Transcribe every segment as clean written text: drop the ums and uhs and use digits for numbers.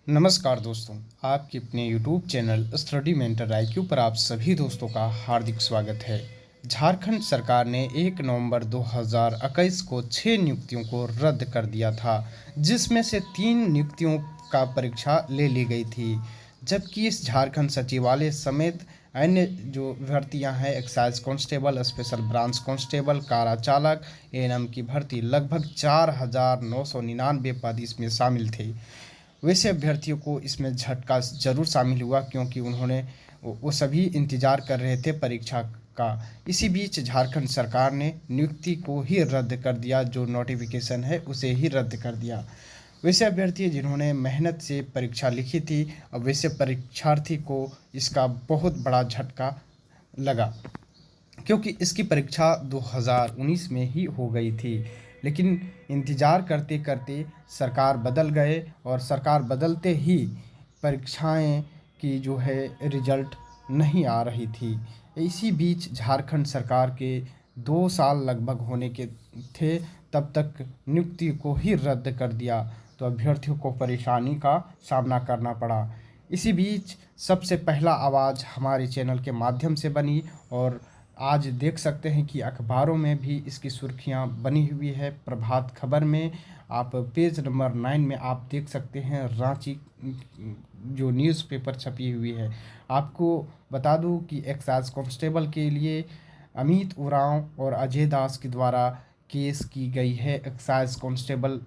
नमस्कार दोस्तों, आपके अपने YouTube channel study mentor IQ पर आप सभी दोस्तों का हार्दिक स्वागत है। झारखंड सरकार ने 1 नवंबर 2021 को 6 नियुक्तियों को रद्द कर दिया था, जिसमें से 3 नियुक्तियों का परीक्षा ले ली गई थी। जबकि इस झारखंड सचिवालय समेत अन्य जो भर्तियां हैं, excise constable, special branch constable, कारा चालक, एएनएम की भर्ती लगभग 4,999 पद इसमें शामिल थे। वैसे अभ्यर्थियों को इसमें झटका ज़रूर शामिल हुआ, क्योंकि उन्होंने वो सभी इंतज़ार कर रहे थे परीक्षा का। इसी बीच झारखंड सरकार ने नियुक्ति को ही रद्द कर दिया, जो नोटिफिकेशन है उसे ही रद्द कर दिया। वैसे अभ्यर्थी जिन्होंने मेहनत से परीक्षा लिखी थी, अब वैसे परीक्षार्थी को इसका बहुत बड़ा झटका लगा, क्योंकि इसकी परीक्षा 2019 में ही हो गई थी। लेकिन इंतज़ार करते करते सरकार बदल गए, और सरकार बदलते ही परीक्षाएं की जो है रिजल्ट नहीं आ रही थी। इसी बीच झारखंड सरकार के 2 साल लगभग होने के थे, तब तक नियुक्ति को ही रद्द कर दिया, तो अभ्यर्थियों को परेशानी का सामना करना पड़ा। इसी बीच सबसे पहला आवाज़ हमारे चैनल के माध्यम से बनी, और आज देख सकते हैं कि अखबारों में भी इसकी सुर्खियां बनी हुई है। प्रभात खबर में आप पेज नंबर 9 में आप देख सकते हैं रांची जो न्यूज़पेपर छपी हुई है। आपको बता दूं कि एक्साइज कांस्टेबल के लिए अमित उरांव और अजय दास के द्वारा केस की गई है एक्साइज कांस्टेबल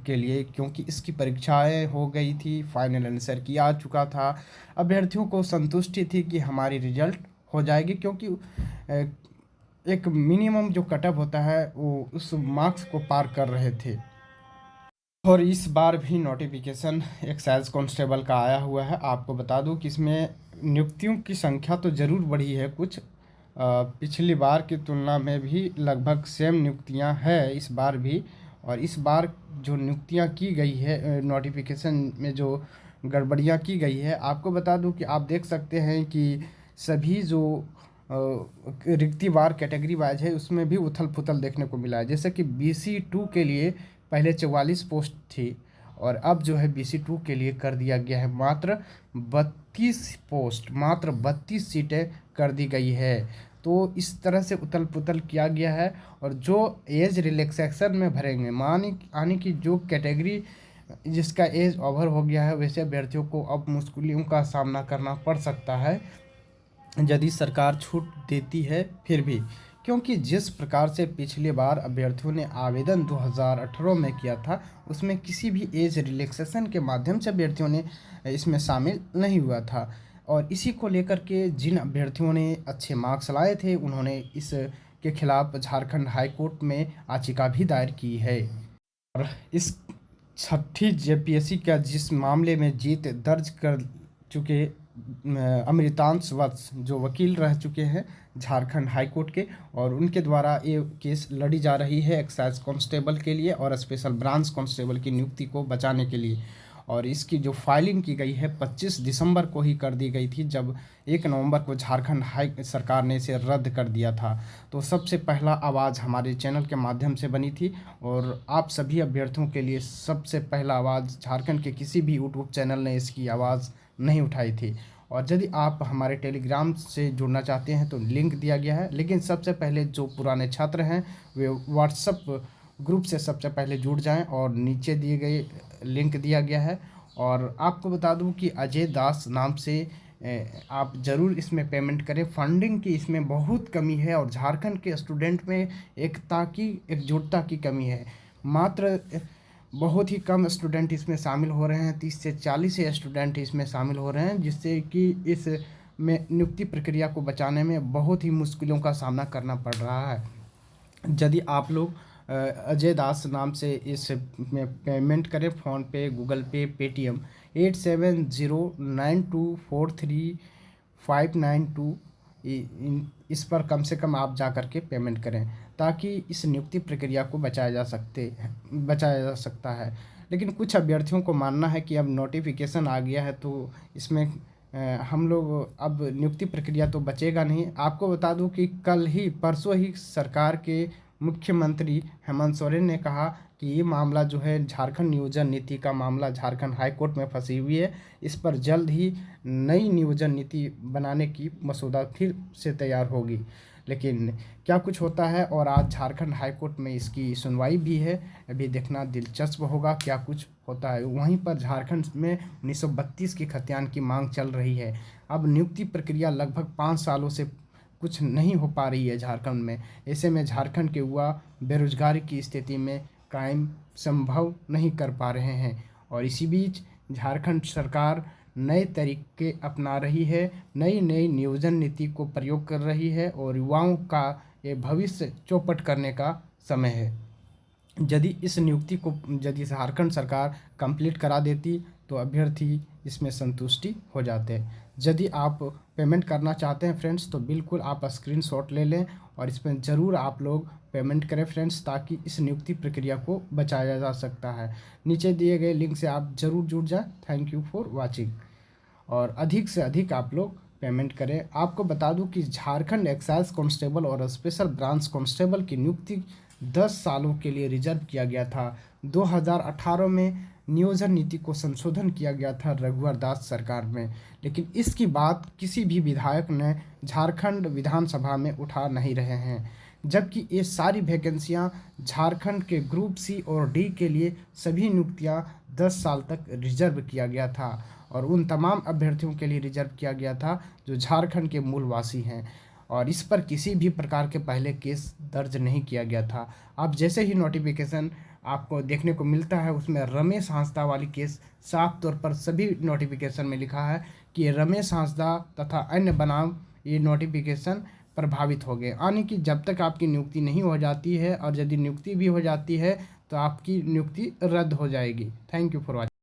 के लिए, क्योंकि इसकी परीक्षाएं हो गई थी, फाइनल आंसर किया आ चुका था। अभ्यर्थियों को संतुष्टि थी कि हमारी रिजल्ट हो जाएगी, क्योंकि एक मिनिमम जो कटअप होता है वो उस मार्क्स को पार कर रहे थे। और इस बार भी नोटिफिकेशन एक्साइज कांस्टेबल का आया हुआ है। आपको बता दूं कि इसमें नियुक्तियों की संख्या तो ज़रूर बढ़ी है कुछ, पिछली बार की तुलना में भी लगभग सेम नियुक्तियां हैं इस बार भी। और इस बार जो नियुक्तियां की गई है, नोटिफिकेशन में जो गड़बड़ियां की गई है, आपको बता दूं कि आप देख सकते हैं कि सभी जो रिक्ति वार कैटेगरी वाइज है उसमें भी उथल पुथल देखने को मिला है। जैसे कि BC2 के लिए पहले 44 पोस्ट थी, और अब जो है BC2 के लिए कर दिया गया है मात्र 32 पोस्ट, मात्र 32 सीटें कर दी गई है। तो इस तरह से उथल पुथल किया गया है। और जो एज रिलैक्सेशन में भरेंगे, यानी कि जो कैटेगरी जिसका एज ओवर हो गया है, वैसे अभ्यर्थियों को अब मुश्किलों का सामना करना पड़ सकता है यदि सरकार छूट देती है फिर भी। क्योंकि जिस प्रकार से पिछली बार अभ्यर्थियों ने आवेदन 2018 में किया था, उसमें किसी भी एज रिलैक्सेशन के माध्यम से अभ्यर्थियों ने इसमें शामिल नहीं हुआ था। और इसी को लेकर के जिन अभ्यर्थियों ने अच्छे मार्क्स लाए थे, उन्होंने इस के खिलाफ झारखंड हाई कोर्ट में याचिका भी दायर की है। और इस छठी JPSC का जिस मामले में जीत दर्ज कर चुके अमृतांश वत्स, जो वकील रह चुके हैं झारखंड हाई कोर्ट के, और उनके द्वारा ये केस लड़ी जा रही है एक्साइज कांस्टेबल के लिए और स्पेशल ब्रांच कांस्टेबल की नियुक्ति को बचाने के लिए। और इसकी जो फाइलिंग की गई है 25 दिसंबर को ही कर दी गई थी, जब 1 नवंबर को झारखंड हाई सरकार ने इसे रद्द कर दिया था। तो सबसे पहला आवाज़ हमारे चैनल के माध्यम से बनी थी, और आप सभी अभ्यर्थियों के लिए सबसे पहला आवाज़ झारखंड के किसी भी यूट्यूब चैनल ने इसकी आवाज़ नहीं उठाई थी। और यदि आप हमारे टेलीग्राम से जुड़ना चाहते हैं तो लिंक दिया गया है, लेकिन सबसे पहले जो पुराने छात्र हैं वे व्हाट्सएप ग्रुप से सबसे पहले जुड़ जाएं, और नीचे दिए गए लिंक दिया गया है। और आपको बता दूं कि अजय दास नाम से आप ज़रूर इसमें पेमेंट करें। फंडिंग की इसमें बहुत कमी है, और झारखंड के स्टूडेंट में एकजुटता की कमी है। मात्र बहुत ही कम स्टूडेंट इसमें शामिल हो रहे हैं, 30 से 40 स्टूडेंट इसमें शामिल हो रहे हैं, जिससे कि इस में नियुक्ति प्रक्रिया को बचाने में बहुत ही मुश्किलों का सामना करना पड़ रहा है। यदि आप लोग अजय दास नाम से इस में पेमेंट करें, फ़ोनपे, गूगल पे, पेटीएम 8709243592, इस पर कम से कम आप जा कर के पेमेंट करें, ताकि इस नियुक्ति प्रक्रिया को बचाया जा सकता है। लेकिन कुछ अभ्यर्थियों को मानना है कि अब नोटिफिकेशन आ गया है, तो इसमें हम लोग अब नियुक्ति प्रक्रिया तो बचेगा नहीं। आपको बता दूं कि कल ही परसों ही सरकार के मुख्यमंत्री हेमंत सोरेन ने कहा कि ये मामला जो है झारखंड नियोजन नीति का मामला झारखंड हाई कोर्ट में फंसी हुई है। इस पर जल्द ही नई नियोजन नीति बनाने की मसौदा फिर से तैयार होगी। लेकिन क्या कुछ होता है, और आज झारखंड हाई कोर्ट में इसकी सुनवाई भी है। अभी देखना दिलचस्प होगा क्या कुछ होता है। वहीं पर झारखंड में 1932 की खतियान की मांग चल रही है। अब नियुक्ति प्रक्रिया लगभग 5 सालों से कुछ नहीं हो पा रही है झारखंड में। ऐसे में झारखंड के युवा बेरोजगारी की स्थिति में कायम संभव नहीं कर पा रहे हैं, और इसी बीच झारखंड सरकार नए तरीके अपना रही है, नई नई नियोजन नीति को प्रयोग कर रही है, और युवाओं का ये भविष्य चौपट करने का समय है। यदि इस नियुक्ति को यदि झारखंड सरकार कंप्लीट करा देती तो अभ्यर्थी इसमें संतुष्टि हो जाते। यदि आप पेमेंट करना चाहते हैं फ्रेंड्स, तो बिल्कुल आप स्क्रीनशॉट ले लें और इसमें ज़रूर आप लोग पेमेंट करें फ्रेंड्स, ताकि इस नियुक्ति प्रक्रिया को बचाया जा सकता है। नीचे दिए गए लिंक से आप ज़रूर जुड़ जाएं। Thank you for watching. और अधिक से अधिक आप लोग पेमेंट करें। आपको बता दूं कि झारखंड एक्साइज कांस्टेबल और स्पेशल ब्रांच कांस्टेबल की नियुक्ति 10 सालों के लिए रिजर्व किया गया था। 2018 में नियोजन नीति को संशोधन किया गया था रघुवर दास सरकार में, लेकिन इसकी बात किसी भी विधायक ने झारखंड विधानसभा में उठा नहीं रहे हैं। जबकि ये सारी वैकेंसियां झारखंड के ग्रुप सी और डी के लिए सभी नियुक्तियां 10 साल तक रिजर्व किया गया था, और उन तमाम अभ्यर्थियों के लिए रिजर्व किया गया था जो झारखंड के मूलवासी हैं, और इस पर किसी भी प्रकार के पहले केस दर्ज नहीं किया गया था। अब जैसे ही नोटिफिकेशन आपको देखने को मिलता है, उसमें रमेश हांसदा वाली केस साफ तौर पर सभी नोटिफिकेशन में लिखा है कि रमेश हांसदा तथा अन्य बनाम ये नोटिफिकेशन प्रभावित हो गए। यानी कि जब तक आपकी नियुक्ति नहीं हो जाती है, और यदि नियुक्ति भी हो जाती है तो आपकी नियुक्ति रद्द हो जाएगी। Thank you for watching.